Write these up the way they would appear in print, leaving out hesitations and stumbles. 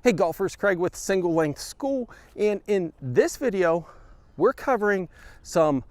Hey golfers, Craig with Single Length School, and in this video we're covering some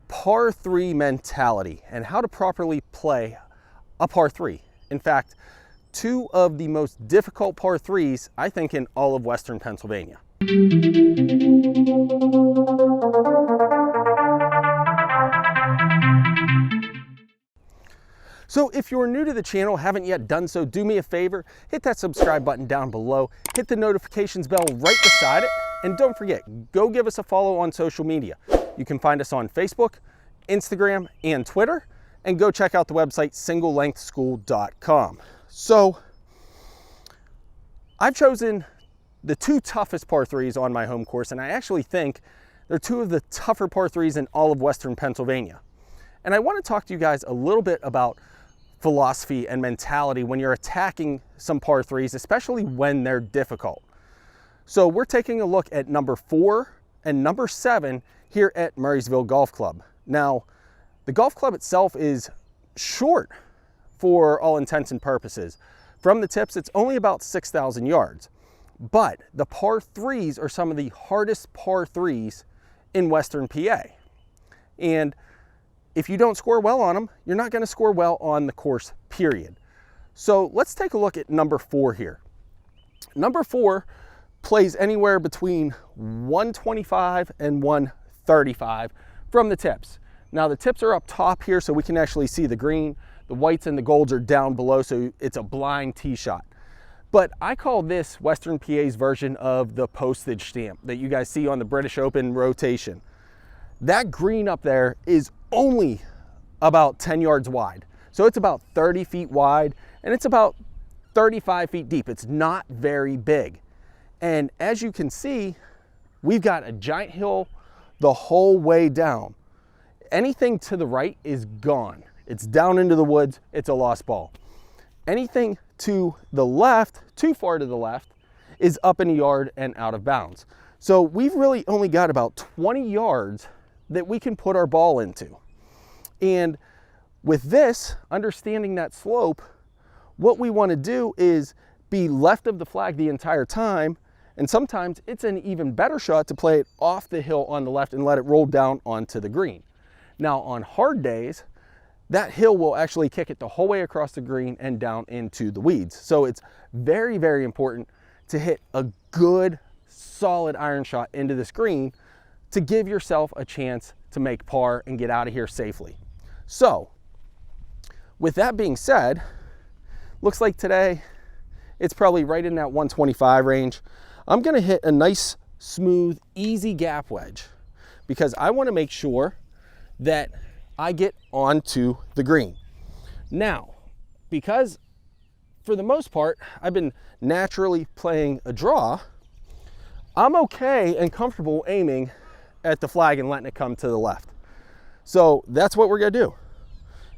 par 3 mentality and how to properly play a par 3. In fact, two of the most difficult par 3s I think in all of Western Pennsylvania. So if you're new to the channel, haven't yet done so, do me a favor, hit that subscribe button down below, hit the notifications bell right beside it, and don't forget, go give us a follow on social media. You can find us on Facebook, Instagram, and Twitter, and go check out the website singlelengthschool.com. So I've chosen the two toughest par 3s on my home course, and I actually think they're two of the tougher par 3s in all of Western Pennsylvania. And I want to talk to you guys a little bit about philosophy and mentality when you're attacking some par 3s, especially when they're difficult. So we're taking a look at number 4 and number 7 here at Murraysville Golf Club. Now, the golf club itself is short for all intents and purposes. From the tips, it's only about 6,000 yards. But the par 3s are some of the hardest par 3s in Western PA. And if you don't score well on them, you're not going to score well on the course, period. So let's take a look at number 4 here. Number 4 plays anywhere between 125 and 135 from the tips. Now the tips are up top here so we can actually see the green. The whites and the golds are down below, so it's a blind tee shot. But I call this Western PA's version of the postage stamp that you guys see on the British Open rotation. That green up there is only about 10 yards wide. So it's about 30 feet wide and it's about 35 feet deep. It's not very big. And as you can see, we've got a giant hill the whole way down. Anything to the right is gone. It's down into the woods. It's a lost ball. Anything to the left, too far to the left, is up in the yard and out of bounds. So we've really only got about 20 yards that we can put our ball into. And with this, understanding that slope, what we want to do is be left of the flag the entire time. And sometimes it's an even better shot to play it off the hill on the left and let it roll down onto the green. Now on hard days, that hill will actually kick it the whole way across the green and down into the weeds. So it's very, very important to hit a good, solid iron shot into this green to give yourself a chance to make par and get out of here safely. So with that being said, looks like today it's probably right in that 125 range. I'm going to hit a nice, smooth, easy gap wedge because I want to make sure that I get onto the green. Now, because for the most part, I've been naturally playing a draw, I'm okay and comfortable aiming at the flag and letting it come to the left. So that's what we're gonna do.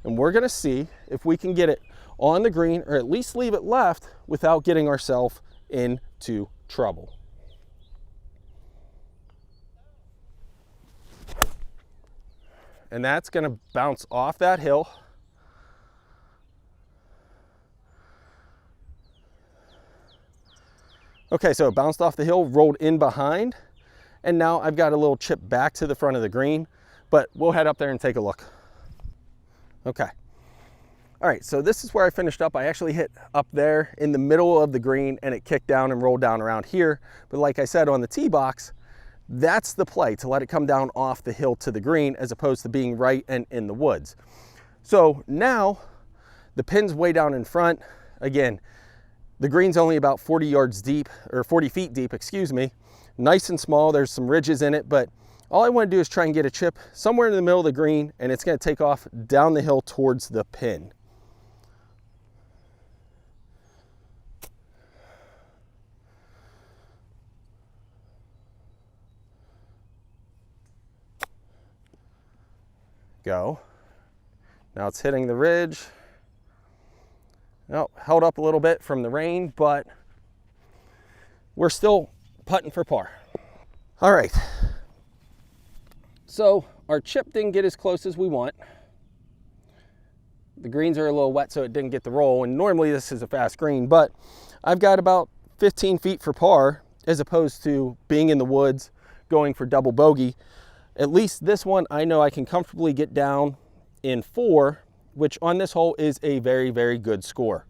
And we're gonna see if we can get it on the green or at least leave it left without getting ourselves into trouble. And that's gonna bounce off that hill. Okay, so it bounced off the hill, rolled in behind, and now I've got a little chip back to the front of the green, but we'll head up there and take a look. Okay. All right, so this is where I finished up. I actually hit up there in the middle of the green and it kicked down and rolled down around here. But like I said on the tee box, that's the play, to let it come down off the hill to the green as opposed to being right and in the woods. So now the pin's way down in front. Again, the green's only about 40 yards deep, or 40 feet deep, excuse me. Nice and small, there's some ridges in it, but all I want to do is try and get a chip somewhere in the middle of the green, and it's going to take off down the hill towards the pin. Go. Now it's hitting the ridge. Well, held up a little bit from the rain, but we're still putting for par. All right. So our chip didn't get as close as we want. The greens are a little wet, so it didn't get the roll, and normally this is a fast green, but I've got about 15 feet for par, as opposed to being in the woods, going for double bogey. At least this one, I know I can comfortably get down in 4, which on this hole is a very, very good score.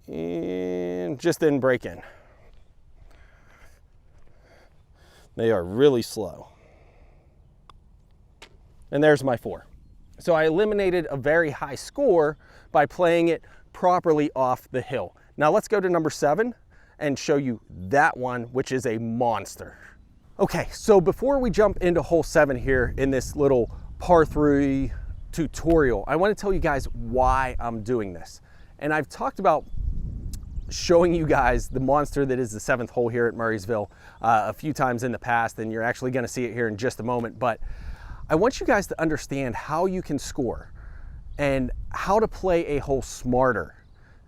And just didn't break in. They are really slow. And there's my 4. So I eliminated a very high score by playing it properly off the hill. Now let's go to number 7 and show you that one, which is a monster. Okay, so before we jump into hole 7 here in this little par 3 tutorial, I want to tell you guys why I'm doing this. And I've talked about showing you guys the monster that is the 7th hole here at Murraysville a few times in the past, and you're actually going to see it here in just a moment. But I want you guys to understand how you can score and how to play a hole smarter.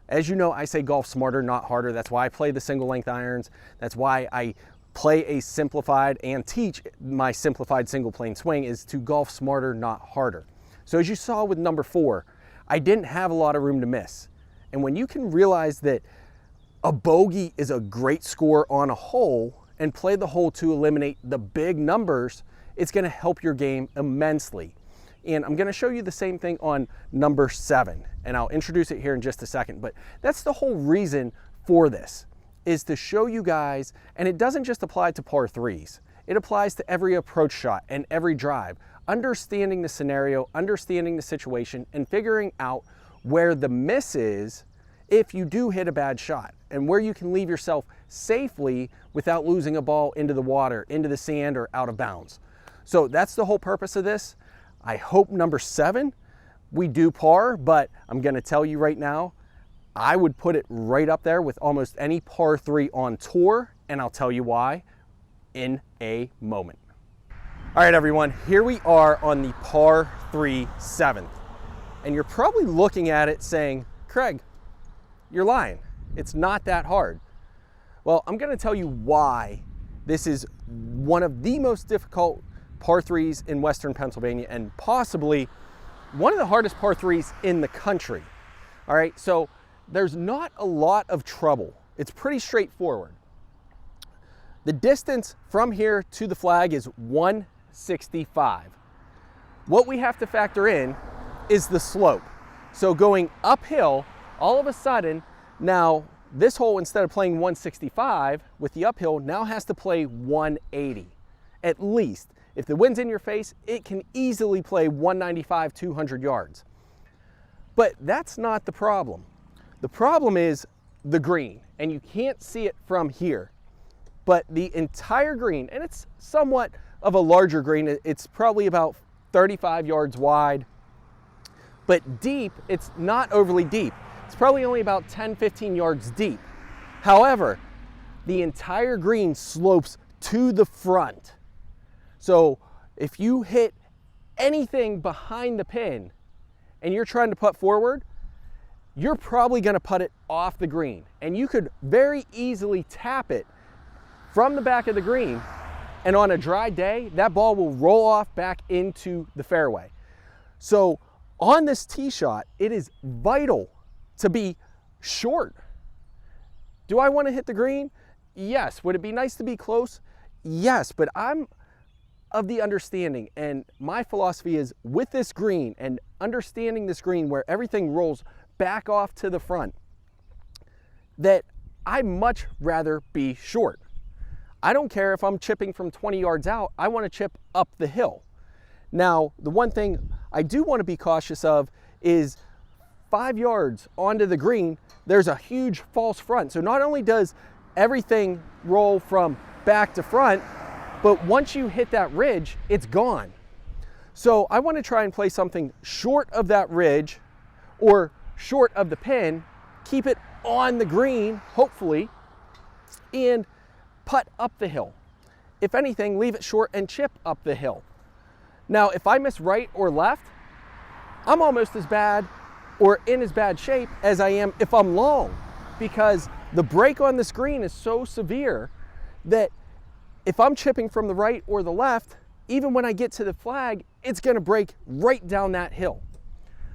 As you know, I say golf smarter, not harder. That's why I play the single length irons. That's why I play a simplified and teach my simplified single plane swing, is to golf smarter, not harder. So as you saw with number 4, I didn't have a lot of room to miss. And when you can realize that a bogey is a great score on a hole and play the hole to eliminate the big numbers, it's going to help your game immensely. And I'm going to show you the same thing on number 7, and I'll introduce it here in just a second. But that's the whole reason for this, is to show you guys, and it doesn't just apply to par 3s. It applies to every approach shot and every drive. Understanding the scenario, understanding the situation, and figuring out where the miss is if you do hit a bad shot, and where you can leave yourself safely without losing a ball into the water, into the sand, or out of bounds. So that's the whole purpose of this. I hope number 7, we do par, but I'm going to tell you right now, I would put it right up there with almost any par 3 on tour, and I'll tell you why in a moment. All right, everyone, here we are on the par 3 7th, and you're probably looking at it saying, Craig, you're lying. It's not that hard. Well, I'm going to tell you why this is one of the most difficult par 3s in Western Pennsylvania, and possibly one of the hardest par 3s in the country. All right, so there's not a lot of trouble. It's pretty straightforward. The distance from here to the flag is 165. What we have to factor in is the slope. So going uphill, all of a sudden, now this hole, instead of playing 165 with the uphill, now has to play 180 at least. If the wind's in your face, it can easily play 195, 200 yards. But that's not the problem. The problem is the green, and you can't see it from here. But the entire green, and it's somewhat of a larger green, it's probably about 35 yards wide, but deep, it's not overly deep. It's probably only about 10, 15 yards deep. However, the entire green slopes to the front. So if you hit anything behind the pin and you're trying to putt forward, you're probably going to putt it off the green. And you could very easily tap it from the back of the green, and on a dry day, that ball will roll off back into the fairway. So on this tee shot, it is vital to be short. Do I want to hit the green? Yes. Would it be nice to be close? Yes, but I'm of the understanding, and my philosophy is, with this green and understanding this green where everything rolls back off to the front, that I'd much rather be short. I don't care if I'm chipping from 20 yards out, I want to chip up the hill. Now, the one thing I do want to be cautious of is 5 yards onto the green, there's a huge false front. So not only does everything roll from back to front, but once you hit that ridge, it's gone. So I want to try and play something short of that ridge or short of the pin, keep it on the green, hopefully, and putt up the hill. If anything, leave it short and chip up the hill. Now, if I miss right or left, I'm almost as bad or in as bad shape as I am if I'm long, because the break on this green is so severe that if I'm chipping from the right or the left, even when I get to the flag, it's going to break right down that hill.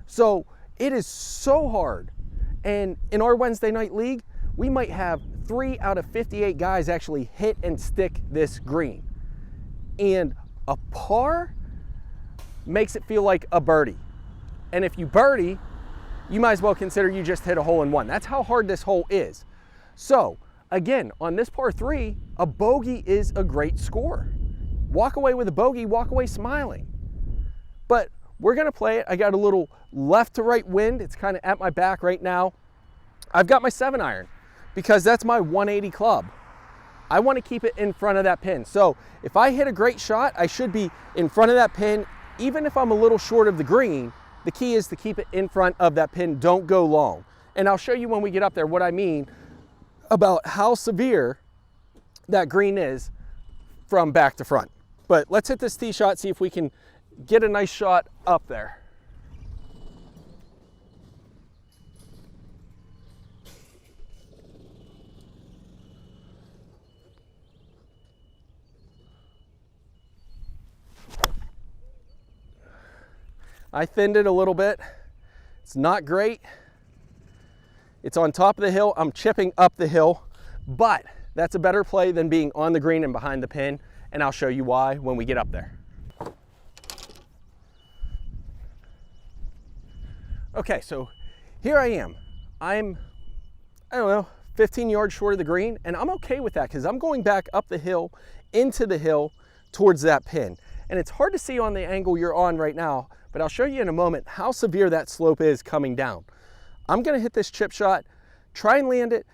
So it is so hard. And in our Wednesday night league, we might have 3 out of 58 guys actually hit and stick this green. And a par makes it feel like a birdie. And if you birdie, you might as well consider you just hit a hole in one. That's how hard this hole is. So again, on this par 3, a bogey is a great score. Walk away with a bogey, walk away smiling. But we're gonna play it. I got a little left to right wind. It's kind of at my back right now. I've got my 7-iron because that's my 180 club. I want to keep it in front of that pin. So if I hit a great shot, I should be in front of that pin. Even if I'm a little short of the green, the key is to keep it in front of that pin. Don't go long. And I'll show you when we get up there what I mean about how severe that green is from back to front. But let's hit this tee shot, see if we can get a nice shot up there. I thinned it a little bit. It's not great. It's on top of the hill. I'm chipping up the hill, but that's a better play than being on the green and behind the pin, and I'll show you why when we get up there. Okay, so here I am. I don't know, 15 yards short of the green, and I'm okay with that because I'm going back up the hill, into the hill, towards that pin. And it's hard to see on the angle you're on right now, but I'll show you in a moment how severe that slope is coming down. I'm gonna hit this chip shot, try and land it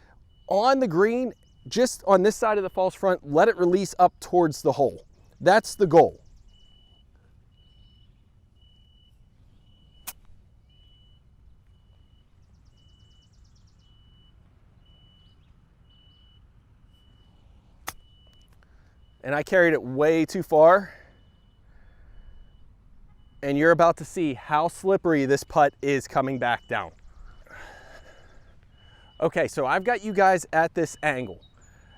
on the green, just on this side of the false front, let it release up towards the hole. That's the goal. And I carried it way too far. And you're about to see how slippery this putt is coming back down. Okay, so I've got you guys at this angle,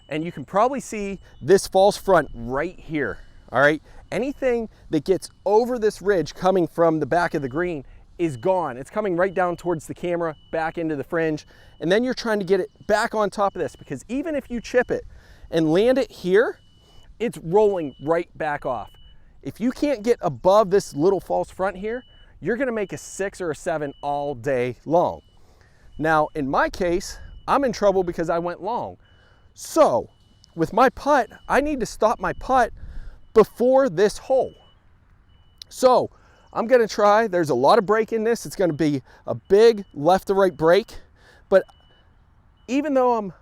and you can probably see this false front right here, all right? Anything that gets over this ridge coming from the back of the green is gone. It's coming right down towards the camera, back into the fringe, and then you're trying to get it back on top of this, because even if you chip it and land it here, it's rolling right back off. If you can't get above this little false front here, you're gonna make a 6 or a 7 all day long. Now, in my case, I'm in trouble because I went long. So, with my putt, I need to stop my putt before this hole. So, I'm gonna try, there's a lot of break in this. It's gonna be a big left to right break, but even though I'm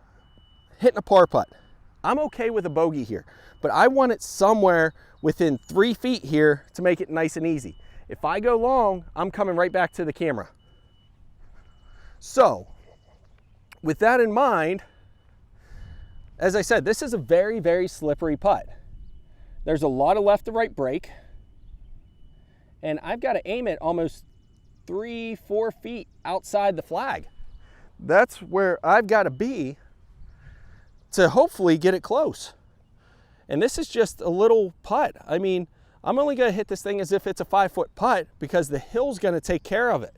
hitting a par putt, I'm okay with a bogey here, but I want it somewhere within 3 feet here to make it nice and easy. If I go long, I'm coming right back to the camera. So, with that in mind, as I said, this is a very, very slippery putt. There's a lot of left to right break, and I've got to aim it almost 3-4 feet outside the flag. That's where I've got to be to hopefully get it close. And this is just a little putt. I mean, I'm only gonna hit this thing as if it's a 5-foot putt because the hill's gonna take care of it.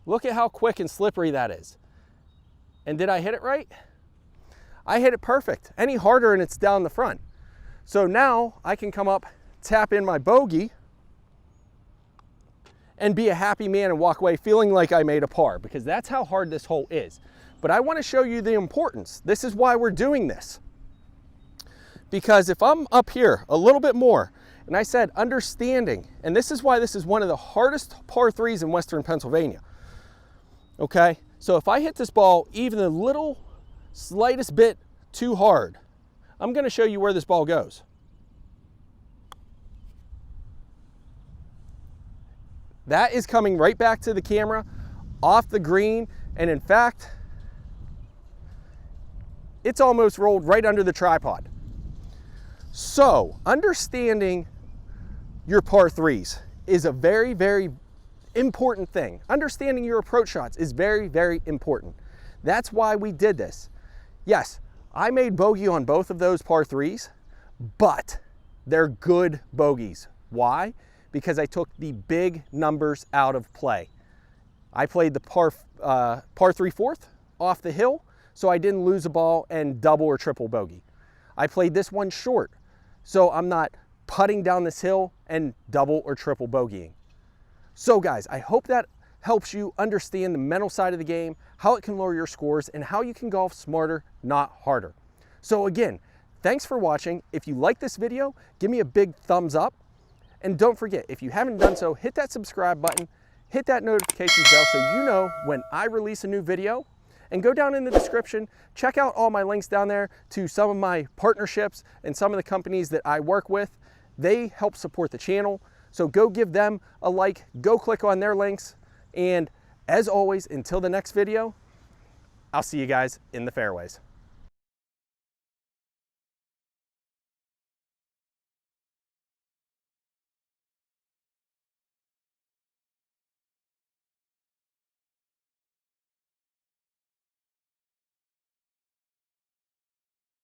Look at how quick and slippery that is. And did I hit it right? I hit it perfect. Any harder and it's down the front. So now I can come up, tap in my bogey, and be a happy man and walk away feeling like I made a par, because that's how hard this hole is. But I want to show you the importance. This is why we're doing this. Because if I'm up here a little bit more, and I said understanding, and this is why this is one of the hardest par 3s in Western Pennsylvania. Okay, so if I hit this ball even a little slightest bit too hard, I'm going to show you where this ball goes. That is coming right back to the camera, off the green, and in fact, it's almost rolled right under the tripod. So, understanding your par 3s is a very, very important thing. Understanding your approach shots is very, very important. That's why we did this. Yes, I made bogey on both of those par 3s, but they're good bogeys. Why? Because I took the big numbers out of play. I played the par 3 fourth off the hill, so I didn't lose a ball and double or triple bogey. I played this one short, so I'm not putting down this hill and double or triple bogeying. So guys, I hope that helps you understand the mental side of the game, how it can lower your scores, and how you can golf smarter, not harder. So again, thanks for watching. If you like this video, give me a big thumbs up. And don't forget, if you haven't done so, hit that subscribe button, hit that notification bell so you know when I release a new video. And go down in the description, check out all my links down there to some of my partnerships and some of the companies that I work with. They help support the channel. So go give them a like, go click on their links. And as always, until the next video, I'll see you guys in the fairways.